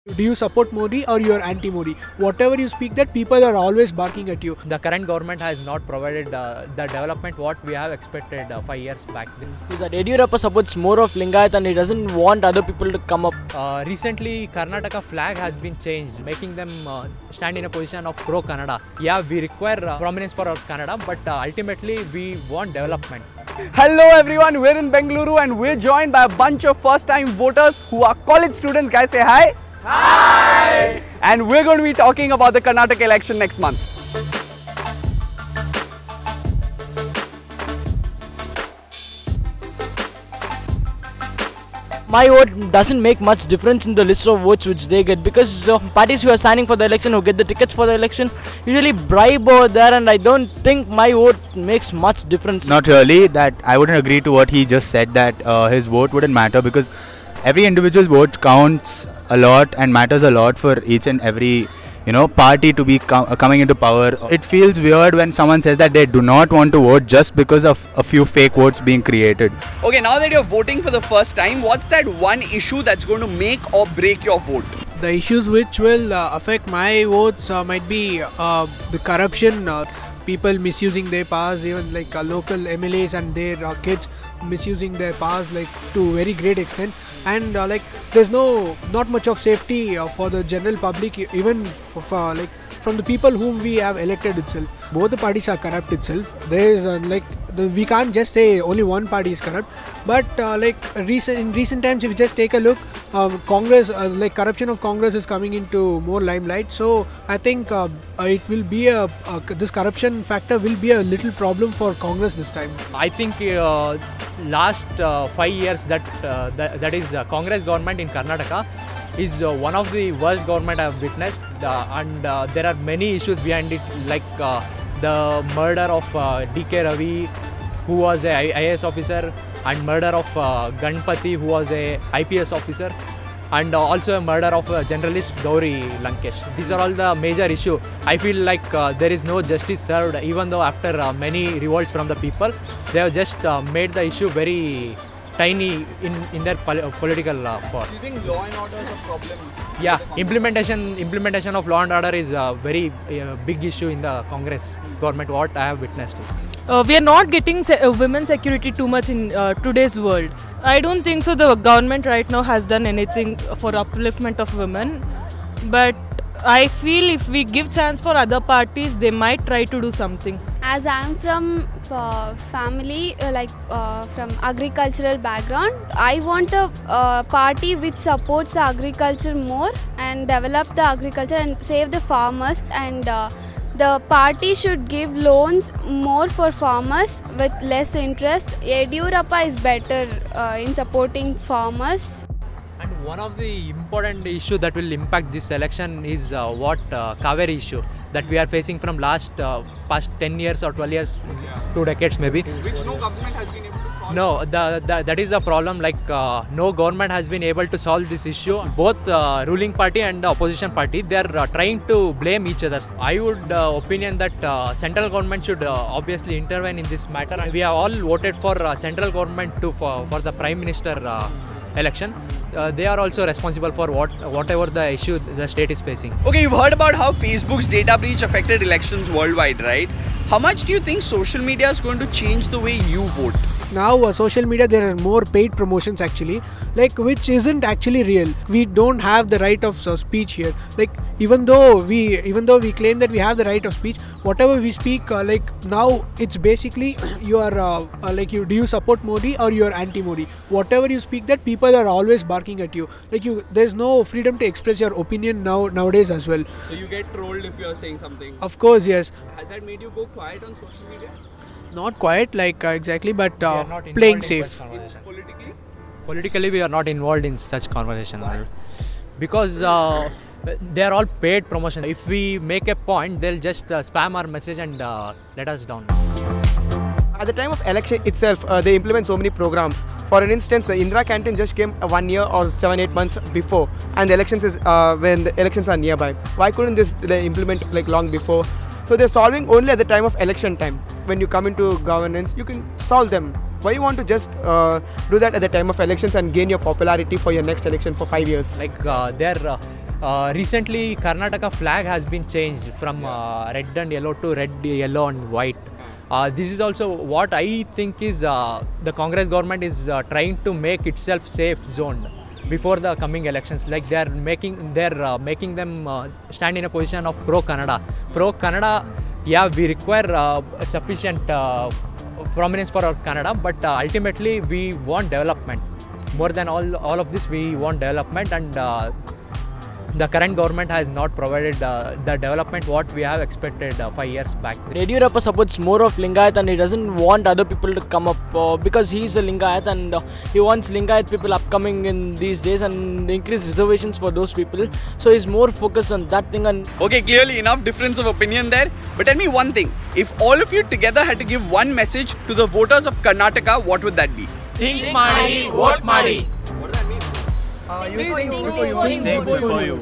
Do you support Modi or you are anti-Modi? Whatever you speak, that people are always barking at you. The current government has not provided the development what we have expected 5 years back. That Yediyurappa supports more of Lingayat and he doesn't want other people to come up. Recently, Karnataka flag has been changed, making them stand in a position of pro-Kannada. Yeah, we require prominence for our Kannada, but ultimately we want development. Hello everyone, we're in Bengaluru and we're joined by a bunch of first-time voters who are college students. Guys, say hi. Hi! And we're going to be talking about the Karnataka election next month. My vote doesn't make much difference in the list of votes which they get, because parties who are standing for the election, who get the tickets for the election, usually bribe over there, and I don't think my vote makes much difference. Not really. That I wouldn't agree to what he just said, that his vote wouldn't matter, because every individual's vote counts a lot and matters a lot for each and every party to be coming into power. It feels weird when someone says that they do not want to vote just because of a few fake votes being created. Okay, now that you're voting for the first time, what's that one issue that's going to make or break your vote? The issues which will affect my votes might be the corruption, people misusing their powers, even like local MLAs and their kids misusing their powers like to very great extent, and like there's not much of safety for the general public, even for like from the people whom we have elected itself. Both the parties are corrupt itself. There is we can't just say only one party is corrupt, but in recent times, if you just take a look, Congress, corruption of Congress is coming into more limelight. So I think it will be this corruption factor will be a little problem for Congress this time. I think last 5 years that is Congress government in Karnataka is one of the worst government I have witnessed, and there are many issues behind it, like the murder of D.K. Ravi, who was a IAS officer, and murder of Ganpati, who was a IPS officer, and also a murder of journalist Gauri Lankesh. These are all the major issues. I feel like there is no justice served, even though after many revolts from the people, they have just made the issue very tiny in their political force. Do you think law and order is a problem? Yeah, implementation of law and order is a very big issue in the Congress government. What I have witnessed is we are not getting women's security too much in today's world. I don't think so. The government right now has done anything for upliftment of women, but I feel if we give chance for other parties, they might try to do something. As I am from family from agricultural background, I want a party which supports the agriculture more and develop the agriculture and save the farmers, and the party should give loans more for farmers with less interest. Yediyurappa is better in supporting farmers. And one of the important issues that will impact this election is Kaveri issue that we are facing from past 10 years or 12 years, 2 decades maybe. Which no government has been able to solve. No, that is a problem. No government has been able to solve this issue. Both ruling party and the opposition party, they are trying to blame each other. I would opinion that central government should obviously intervene in this matter. And we have all voted for central government for the prime minister election. They are also responsible for whatever the issue the state is facing. Okay, you've heard about how Facebook's data breach affected elections worldwide, right? How much do you think social media is going to change the way you vote? Now social media, there are more paid promotions actually, which isn't actually real. We don't have the right of speech here. Even though we claim that we have the right of speech, whatever we speak, now it's basically you are do you support Modi or you are anti-Modi? Whatever you speak, that people are always barking at you. There's no freedom to express your opinion nowadays as well. So you get trolled if you are saying something. Of course, yes. Has that made you go quiet on social media? Not quiet exactly, but playing safe. Politically, we are not involved in such conversation. Why? Because they are all paid promotion. If we make a point, they'll just spam our message and let us down. At the time of election itself, they implement so many programs. For an instance, the Indira Canteen just came 1 year or 7-8 months before, and the elections is when the elections are nearby. Why couldn't they implement long before? So they're solving only at the time of election time. When you come into governance, you can solve them. Why you want to just do that at the time of elections and gain your popularity for your next election for 5 years? Recently, Karnataka flag has been changed from red and yellow to red, yellow and white. This is also what I think is the Congress government is trying to make itself safe zone before the coming elections. Like they are making them stand in a position of pro Kannada. Pro Kannada, yeah, we require sufficient prominence for our Kannada, but ultimately we want development. More than all of this, we want development, and the current government has not provided the development what we have expected 5 years back. Yediyurappa supports more of Lingayat, and he doesn't want other people to come up because he's a Lingayat, and he wants Lingayat people upcoming in these days and increase reservations for those people. So he's more focused on that thing. And Okay, clearly enough difference of opinion there. But tell me one thing, if all of you together had to give one message to the voters of Karnataka, what would that be? think Madi, vote Madi. You think before you.